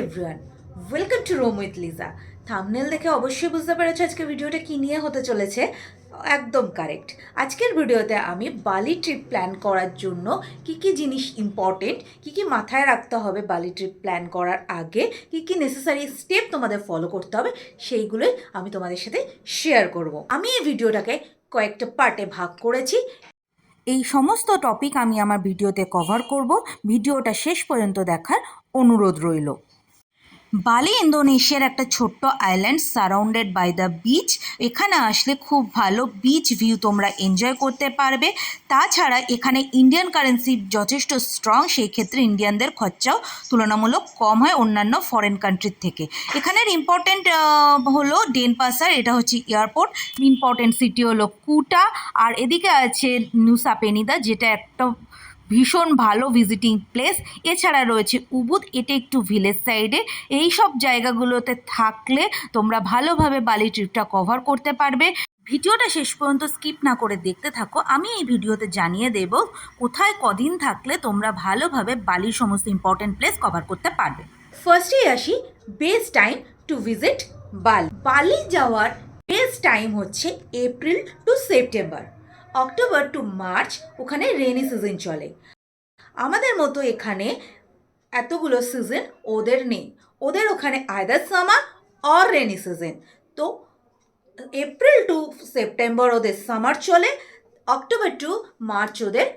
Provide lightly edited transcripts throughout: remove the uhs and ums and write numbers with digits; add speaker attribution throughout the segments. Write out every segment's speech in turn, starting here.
Speaker 1: Everyone, welcome to Rome with Liza. Thumbnail দেখে অবশ্যই বুঝতে পেরেছো আজকে ভিডিওটা কী নিয়ে হতে চলেছে। একদম কারেক্ট। আজকের ভিডিওতে আমি বালি ট্রিপ প্ল্যান করার জন্য কি কি জিনিস ইম্পর্টেন্ট, কি মাথায় রাখতে হবে বালি ট্রিপ প্ল্যান করার আগে, কি নেসেসারি স্টেপ তোমাদের ফলো করতে হবে, সেইগুলোই আমি তোমাদের সাথে শেয়ার করব। আমি এই ভিডিওটাকে কয়েকটা পার্টে ভাগ করেছি। এই সমস্ত টপিক আমি আমার ভিডিওতে কভার করব। ভিডিওটা শেষ পর্যন্ত দেখার অনুরোধ রইল। বালি ইন্দোনেশিয়ার একটা ছোট্ট island surrounded by the beach. এখানে আসলে খুব ভালো বিচ ভিউ তোমরা এনজয় করতে পারবে। তাছাড়া এখানে ইন্ডিয়ান কারেন্সি যথেষ্ট স্ট্রং, সেই ক্ষেত্রে ইন্ডিয়ানদের খরচাও তুলনামূলক কম হয় অন্যান্য ফরেন কান্ট্রির থেকে। এখানের ইম্পর্টেন্ট হলো ডেনপাসার, এটা হচ্ছে এয়ারপোর্ট। ইম্পর্টেন্ট সিটি হলো কুটা, আর এদিকে আছে নুসা পেনিদা, যেটা একটা ভীষণ ভালো ভিজিটিং প্লেস। এছাড়া রয়েছে উবুদ, এটা একটু ভিলেজ সাইডে। এই সব জায়গাগুলোতে থাকলে তোমরা ভালোভাবে বালি ট্রিপটা কভার করতে পারবে। ভিডিওটা শেষ পর্যন্ত স্কিপ না করে দেখতে থাকো। আমি এই ভিডিওতে জানিয়ে দেব কোথায় কদিন থাকলে তোমরা ভালোভাবে বালির সমস্ত ইম্পর্টেন্ট প্লেস কভার করতে পারবে। ফার্স্টেই আসি best time to visit Bali. Bali যাওয়ার বেস্ট টাইম হচ্ছে April to September. October to March ওখানে রেনি সিজন চলে। আমাদের মতো এখানে এতগুলো সিজন ওদের নেই। ওদের ওখানে either summer or rainy season. তো এপ্রিল টু সেপ্টেম্বর ওদের সামার চলে, অক্টোবর টু মার্চ ওদের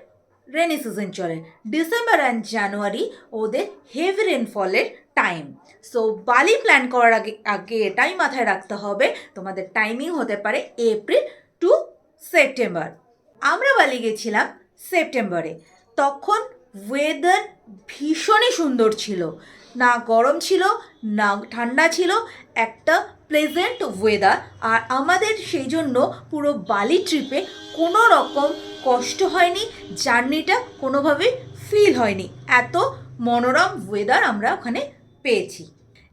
Speaker 1: রেনি সিজন চলে, ডিসেম্বর অ্যান্ড জানুয়ারি ওদের হেভি রেনফলের টাইম। সো বালি প্ল্যান করার আগে এটাই মাথায় রাখতে হবে, তোমাদের টাইমিং হতে পারে এপ্রিল টু সেপ্টেম্বর। আমরা বালি গেছিলাম সেপ্টেম্বরে। তখন ওয়েদার ভীষণই সুন্দর ছিল, না গরম ছিল না ঠান্ডা ছিল, একটা প্লেজেন্ট ওয়েদার। আর আমাদের সেই জন্য পুরো বালি ট্রিপে কোনো রকম কষ্ট হয়নি, জার্নিটা কোনোভাবে ফিল হয়নি, এত মনোরম ওয়েদার আমরা ওখানে পেয়েছি।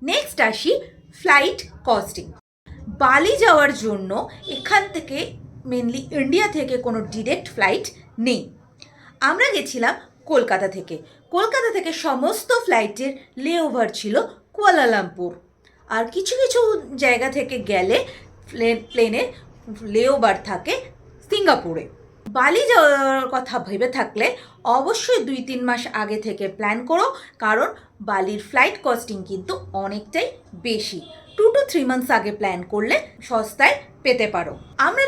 Speaker 1: নেক্সট আসি ফ্লাইট কস্টিং। বালি যাওয়ার জন্য এখান থেকে মেনলি ইন্ডিয়া থেকে কোনো ডিরেক্ট ফ্লাইট নেই। আমরা গেছিলাম কলকাতা থেকে। কলকাতা থেকে সমস্ত ফ্লাইটের লেওভার ছিল কুয়ালালামপুর, আর কিছু কিছু জায়গা থেকে গেলে প্লেনের লেওভার থাকে সিঙ্গাপুরে। বালি যাওয়ার কথা ভেবে থাকলে অবশ্যই 2-3 মাস আগে থেকে প্ল্যান করো, কারণ বালির ফ্লাইট কস্টিং কিন্তু অনেকটাই বেশি। 2 to 3 মান্থস আগে প্ল্যান করলে সস্তায় পেতে পারো। আমরা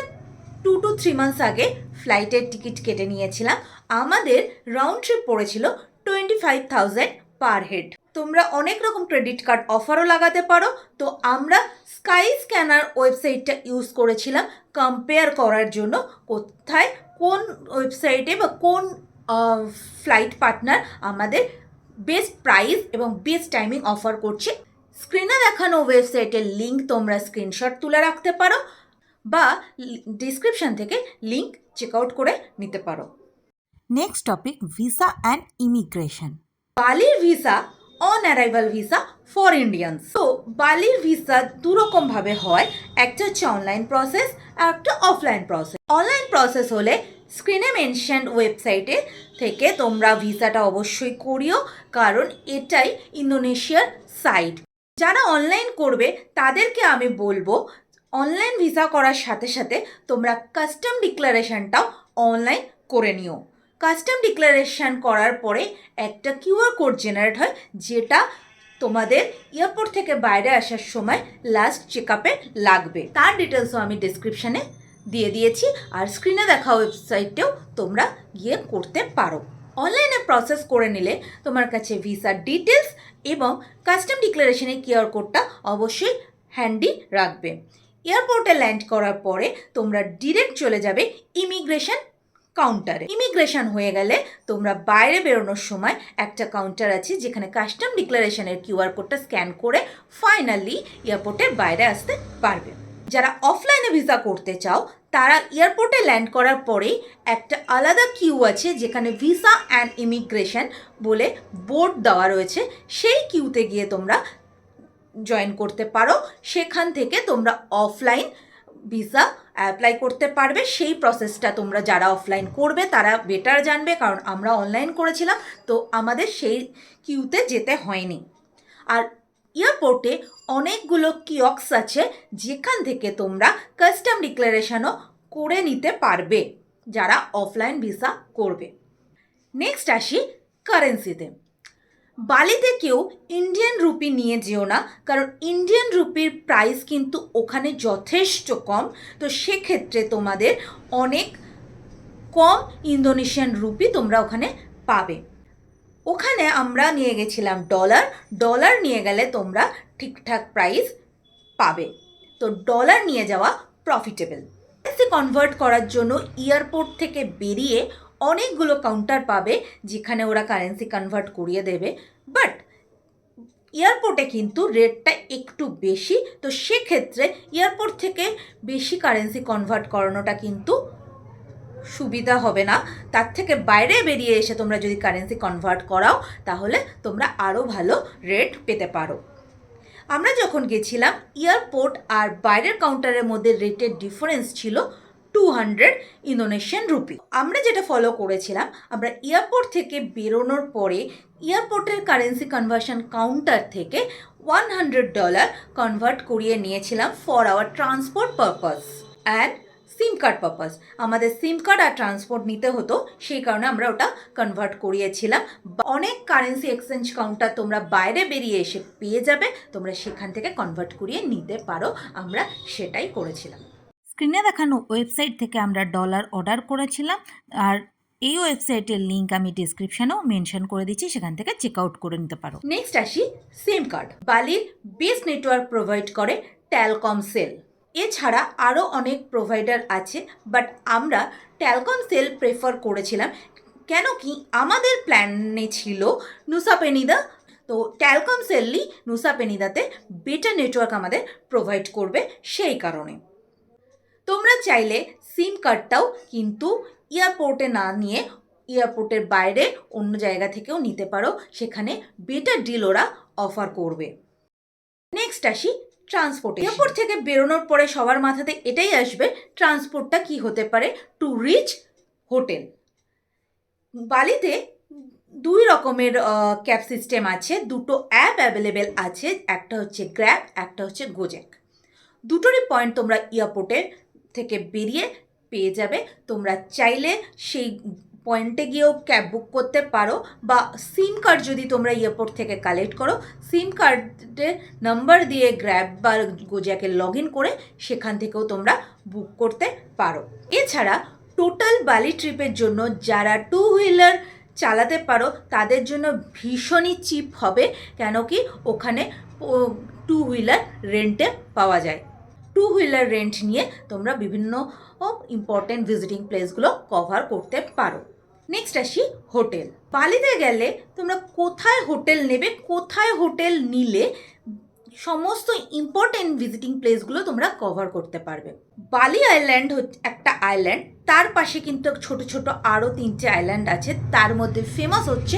Speaker 1: 2 to 3 মান্থস আগে ফ্লাইটের টিকিট কেটে নিয়েছিলাম। আমাদের রাউন্ড ট্রিপ পড়েছিল 25,000 পার হেড। তোমরা অনেক রকম ক্রেডিট কার্ড অফারও লাগাতে পারো। তো আমরা স্কাই স্ক্যানার ওয়েবসাইটটা ইউজ করেছিলাম কম্পেয়ার করার জন্য কোথায় কোন ওয়েবসাইটে বা কোন ফ্লাইট পার্টনার আমাদের বেস্ট প্রাইস এবং বেস্ট টাইমিং অফার করছে। স্ক্রিনে দেখানো ওয়েবসাইটের লিঙ্ক তোমরা স্ক্রিনশট তুলে রাখতে পারো বা ডিসক্রিপশন থেকে লিঙ্ক চেক আউট করে নিতে পারো। Next topic visa and immigration. বালির visa on arrival visa for Indians. তো বালির ভিসা দুরকমভাবে হয়, একটা হচ্ছে অনলাইন প্রসেস আর একটা অফলাইন প্রসেস। অনলাইন প্রসেস হলে স্ক্রিনে মেনশন ওয়েবসাইটে থেকে তোমরা ভিসাটা অবশ্যই করিও, কারণ এটাই ইন্দোনেশিয়ার সাইট। যারা অনলাইন করবে তাদেরকে আমি বলবো অনলাইন ভিসা করার সাথে সাথে তোমরা কাস্টম ডিক্লারেশনটাও অনলাইন করে নিও। কাস্টম ডিক্লারেশন করার পরে একটা কিউআর কোড জেনারেট হয়, যেটা তোমাদের এয়ারপোর্ট থেকে বাইরে আসার সময় লাস্ট চেক আপে লাগবে। তার ডিটেলসও আমি ডিসক্রিপশানে দিয়ে দিয়েছি, আর স্ক্রিনে দেখা ওয়েবসাইটেও তোমরা গিয়ে করতে পারো। অনলাইনে প্রসেস করে নিলে তোমার কাছে ভিসার ডিটেলস এবং কাস্টম ডিক্লারেশনের কিউআর কোডটা অবশ্যই হ্যান্ডি রাখবে। এয়ারপোর্টে ল্যান্ড করার পরে তোমরা ডিরেক্ট চলে যাবে ইমিগ্রেশন কাউন্টারে। ইমিগ্রেশন হয়ে গেলে তোমরা বাইরে বেরোনোর সময় একটা কাউন্টার আছে, যেখানে কাস্টম ডিক্লারেশনের কিউআর কোডটা স্ক্যান করে ফাইনালি এয়ারপোর্টের বাইরে আসতে পারবে। যারা অফলাইনে ভিসা করতে চাও তারা এয়ারপোর্টে ল্যান্ড করার পরেই একটা আলাদা কিউ আছে, যেখানে ভিসা অ্যান্ড ইমিগ্রেশন বলে বোর্ড দেওয়া রয়েছে, সেই কিউতে গিয়ে তোমরা জয়েন করতে পারো। সেখান থেকে তোমরা অফলাইন ভিসা অ্যাপ্লাই করতে পারবে। সেই প্রসেসটা তোমরা যারা অফলাইন করবে তারা বেটার জানবে, কারণ আমরা অনলাইন করেছিলাম তো আমাদের সেই কিউতে যেতে হয়নি। আর এয়ারপোর্টে অনেকগুলো কিয়ক্স আছে যেখান থেকে তোমরা কাস্টম ডিক্লারেশনও করে নিতে পারবে যারা অফলাইন ভিসা করবে। নেক্সট আসি কারেন্সিতে। বালিতে কেউ ইন্ডিয়ান রুপি নিয়ে যেও না, কারণ ইন্ডিয়ান রুপির প্রাইস কিন্তু ওখানে যথেষ্ট কম। তো সেক্ষেত্রে তোমাদের অনেক কম ইন্দোনেশিয়ান রুপি তোমরা ওখানে পাবে। ওখানে আমরা নিয়ে গেছিলাম ডলার নিয়ে গেলে তোমরা ঠিকঠাক প্রাইস পাবে। তো ডলার নিয়ে যাওয়া প্রফিটেবল। কারেন্সি কনভার্ট করার জন্য এয়ারপোর্ট থেকে বেরিয়ে অনেকগুলো কাউন্টার পাবে যেখানে ওরা কারেন্সি কনভার্ট করিয়ে দেবে, বাট এয়ারপোর্টে কিন্তু রেটটা একটু বেশি। তো সেক্ষেত্রে এয়ারপোর্ট থেকে বেশি কারেন্সি কনভার্ট করানোটা কিন্তু সুবিধা হবে না। তার থেকে বাইরে বেরিয়ে এসে তোমরা যদি কারেন্সি কনভার্ট করাও তাহলে তোমরা আরও ভালো রেট পেতে পারো। আমরা যখন গেছিলাম এয়ারপোর্ট আর বাইরের কাউন্টারের মধ্যে রেটের ডিফারেন্স ছিল 200 ইন্দোনেশিয়ান রুপি। আমরা যেটা ফলো করেছিলাম, আমরা এয়ারপোর্ট থেকে বেরোনোর পরে এয়ারপোর্টের কারেন্সি কনভার্সন কাউন্টার থেকে $100 কনভার্ট করিয়ে নিয়েছিলাম for our transport purpose and SIM card purpose. আমাদের সিম কার্ড আর ট্রান্সপোর্ট নিতে হতো, সেই কারণে আমরা ওটা কনভার্ট করিয়েছিলাম। অনেক কারেন্সি এক্সচেঞ্জ কাউন্টার তোমরা বাইরে বেরিয়ে এসে পেয়ে যাবে, তোমরা সেখান থেকে কনভার্ট করিয়ে নিতে পারো। আমরা সেটাই করেছিলাম।
Speaker 2: স্ক্রিনে দেখানো ওয়েবসাইট থেকে আমরা ডলার অর্ডার করেছিলাম, আর এই ওয়েবসাইটের লিঙ্ক আমি ডিসক্রিপশানেও মেনশন করে দিচ্ছি, সেখান থেকে চেক আউট করে নিতে পারো।
Speaker 1: নেক্সট আসি সিম কার্ড। বালির বেস্ট নেটওয়ার্ক প্রোভাইড করে টেলকমসেল। এছাড়া আরও অনেক প্রোভাইডার আছে, বাট আমরা টেলকমসেল প্রেফার করেছিলাম। কেন কি আমাদের প্ল্যানে ছিল নুসা পেনিদা, তো টেলকমসেলই নুসা পেনিদাতে বেটার নেটওয়ার্ক আমাদের প্রোভাইড করবে, সেই কারণে। তোমরা চাইলে সিম কার্ডটাও কিন্তু এয়ারপোর্টে না নিয়ে এয়ারপোর্টের বাইরে অন্য জায়গা থেকেও নিতে পারো, সেখানে বেটার ডিল ওরা অফার করবে। নেক্সট আসি ট্রান্সপোর্ট। এয়ারপোর্ট থেকে বেরোনোর পরে সবার মাথাতে এটাই আসবে, ট্রান্সপোর্টটা কি হতে পারে টু রিচ হোটেল। বালিতে 2 রকমের ক্যাব সিস্টেম আছে, দুটো অ্যাপ অ্যাভেলেবেল আছে, একটা হচ্ছে গ্র্যাব, একটা হচ্ছে গোজ্যাক। দুটোরই পয়েন্ট তোমরা এয়ারপোর্টে থেকে বেরিয়ে পেয়ে যাবে। তোমরা চাইলে সেই পয়েন্টে গিয়েও ক্যাব বুক করতে পারো, বা সিম কার্ড যদি তোমরা এয়ারপোর্ট থেকে কালেক্ট করো, সিম কার্ডের নাম্বার দিয়ে গ্র্যাব বা গোজ্যাকে লগ ইন করে সেখান থেকেও তোমরা বুক করতে পারো। এছাড়া টোটাল বালি ট্রিপের জন্য যারা 2 হুইলার চালাতে পারো তাদের জন্য ভীষণই চিপ হবে, কেন কি ওখানে 2 হুইলার রেন্টে পাওয়া যায়। 2 হুইলার রেন্ট নিয়ে তোমরা বিভিন্ন ইম্পর্টেন্ট ভিজিটিং প্লেসগুলো কভার করতে পারো। নেক্সট আসি হোটেল। বালিতে গেলে তোমরা কোথায় হোটেল নেবে, কোথায় হোটেল নিলে সমস্ত ইম্পর্টেন্ট ভিজিটিং প্লেসগুলো তোমরা কভার করতে পারবে। বালি আইল্যান্ড একটা আইল্যান্ড, তার পাশে কিন্তু ছোট ছোট আরও 3টে আইল্যান্ড আছে, তার মধ্যে ফেমাস হচ্ছে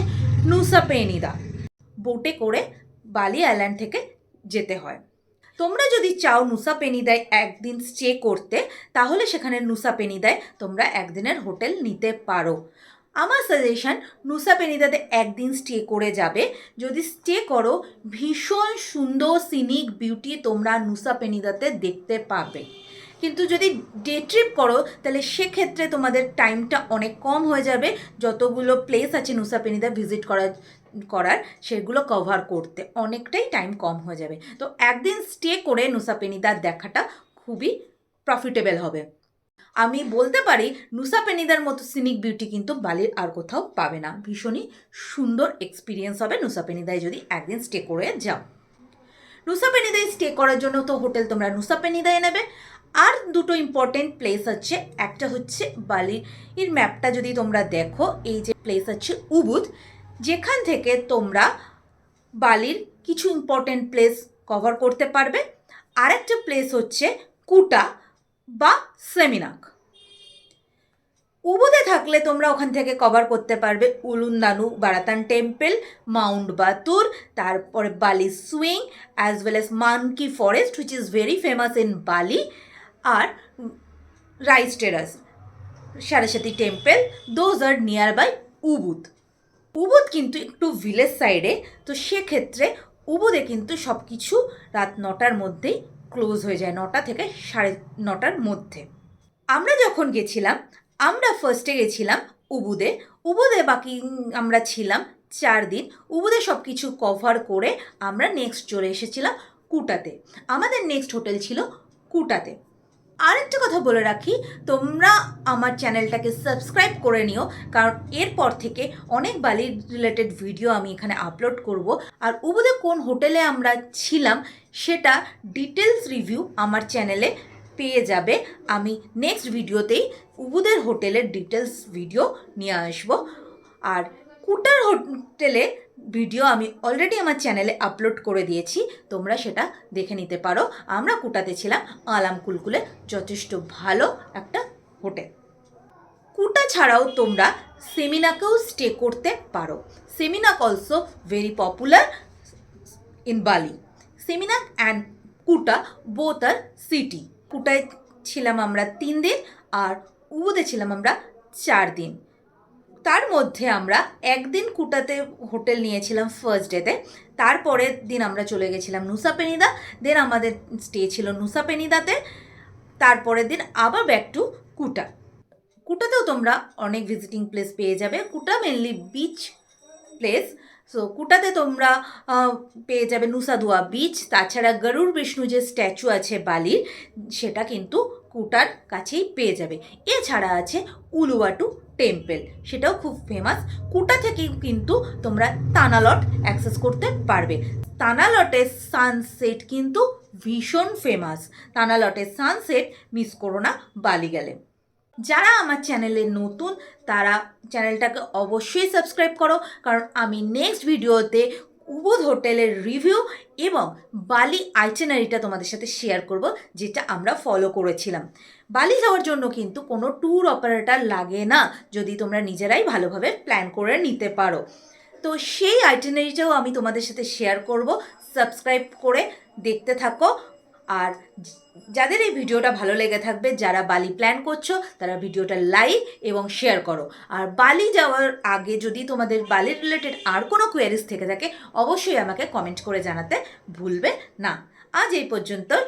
Speaker 1: নুসা পেনিদা। বোটে করে বালি আইল্যান্ড থেকে যেতে হয়। তোমরা যদি চাও নুসা পেনিদায় একদিন স্টে করতে, তাহলে সেখানে নুসা পেনিদায় তোমরা একদিনের হোটেল নিতে পারো। আমার সাজেশন নুসা পেনিদাতে একদিন স্টে করে যাবে। যদি স্টে করো, ভীষণ সুন্দর সিনিক বিউটি তোমরা নুসা পেনিদাতে দেখতে পাবে। কিন্তু যদি ডে ট্রিপ করো তাহলে সেক্ষেত্রে তোমাদের টাইমটা অনেক কম হয়ে যাবে, যতগুলো প্লেস আছে নুসা পেনিদা ভিজিট করার সেগুলো কভার করতে অনেকটাই টাইম কম হয়ে যাবে। তো একদিন স্টে করে নুসা পেনিদা দেখাটা খুবই প্রফিটেবল হবে। আমি বলতে পারি নুসা পেনিদার মতো সিনিক বিউটি কিন্তু বালির আর কোথাও পাবে না। ভীষণই সুন্দর এক্সপিরিয়েন্স হবে নুসা পেনিদায় যদি একদিন স্টে করে যাও। নুসা পেনিদায় স্টে করার জন্য তো হোটেল তোমরা নুসা পেনিদায় নেবে। আর দুটো ইম্পর্টেন্ট প্লেস আছে, একটা হচ্ছে বালির ম্যাপটা যদি তোমরা দেখো, এই যে প্লেস আছে উবুদ, যেখান থেকে তোমরা বালির কিছু ইম্পর্টেন্ট প্লেস কভার করতে পারবে। আর একটা প্লেস হচ্ছে কুটা বা সেমিনাক। উবুদে থাকলে তোমরা ওখান থেকে কভার করতে পারবে উলুন্দানু বারাতান টেম্পল, মাউন্ট বাতুর, তারপরে Bali swing, as well as monkey forest which is very famous in Bali, আর rice terrace, Saraswati temple. Those are near by Ubud. Ubud কিন্তু একটু ভিলেজ সাইডে, তো সেক্ষেত্রে উবুদে কিন্তু সব কিছু রাত 9টার মধ্যেই ক্লোজ হয়ে যায়, 9টা থেকে 9:30টার মধ্যে। আমরা যখন গেছিলাম, আমরা ফার্স্টে গেছিলাম উবুদে। উবুদে বাকি আমরা ছিলাম 4 দিন। উবুদে সব কিছু কভার করে আমরা নেক্সট চলে এসেছিলাম কুটাতে। আমাদের নেক্সট হোটেল ছিল কুটাতে। আরেকটা কথা বলে রাখি, তোমরা আমার চ্যানেলটাকে সাবস্ক্রাইব করে নিও, কারণ এরপর থেকে অনেক বালি রিলেটেড ভিডিও আমি এখানে আপলোড করব। আর উবুদে কোন হোটেলে আমরা ছিলাম সেটা ডিটেলস রিভিউ আমার চ্যানেলে পেয়ে যাবে। আমি নেক্সট ভিডিওতেই উবুদের হোটেলের ডিটেলস ভিডিও নিয়ে আসব। আর কুটার হোটেলে ভিডিও আমি অলরেডি আমার চ্যানেলে আপলোড করে দিয়েছি, তোমরা সেটা দেখে নিতে পারো। আমরা কুটাতে ছিলাম আলাম কুলকুলে, যথেষ্ট ভালো একটা হোটেল। কুটা ছাড়াও তোমরা সেমিনাকেও স্টে করতে পারো। সেমিনাক অলসো ভেরি পপুলার ইন বালি। সেমিনাক অ্যান্ড কুটা বোথ আর সিটি। কুটায় ছিলাম আমরা 3 দিন আর উবুদে ছিলাম আমরা 4 দিন। তার মধ্যে আমরা একদিন কুটাতে হোটেল নিয়েছিলাম ফার্স্ট ডেতে, তারপরের দিন আমরা চলে গেছিলাম নুসা পেনিদা, দেন আমাদের স্টে ছিল নুসা পেনিদাতে, তারপরের দিন আবার ব্যাক টু কুটা। কুটাতেও তোমরা অনেক ভিজিটিং প্লেস পেয়ে যাবে। কুটা মেনলি বিচ প্লেস। সো কুটাতে তোমরা পেয়ে যাবে নুসাদুয়া বিচ, তাছাড়া গরুড় বিষ্ণু যে স্ট্যাচু আছে বালির, সেটা কিন্তু কুটার কাছেই পেয়ে যাবে। এছাড়া আছে উলুয়াটু টেম্পল, সেটাও খুব ফেমাস। কুটা থেকেই কিন্তু তোমরা তানালট অ্যাক্সেস করতে পারবে। তানালটের সানসেট কিন্তু ভীষণ ফেমাস। তানালটের সানসেট মিস করো না বালি গেলে। যারা আমার চ্যানেলে নতুন তারা চ্যানেলটাকে অবশ্যই সাবস্ক্রাইব করো, কারণ আমি নেক্সট ভিডিওতে উবুদ হোটেলের রিভিউ এবং বালি আইটিনারিটা তোমাদের সাথে শেয়ার করব, যেটা আমরা ফলো করেছিলাম। বালি যাওয়ার জন্য কিন্তু কোনো ট্যুর অপারেটর লাগে না, যদি তোমরা নিজেরাই ভালোভাবে প্ল্যান করে নিতে পারো। তো সেই আইটিনারিটাও আমি তোমাদের সাথে শেয়ার করব, সাবস্ক্রাইব করে দেখতে থাকো। আর যাদের এই ভিডিওটা ভালো লেগে থাকবে, যারা বালি প্ল্যান করছো, তারা ভিডিওটা লাইক এবং শেয়ার করো। আর বালি যাওয়ার আগে যদি তোমাদের বালি রিলেটেড আর কোনো কোয়ারিজ থেকে থাকে, অবশ্যই আমাকে কমেন্ট করে জানাতে ভুলবে না। আজ এই পর্যন্তই।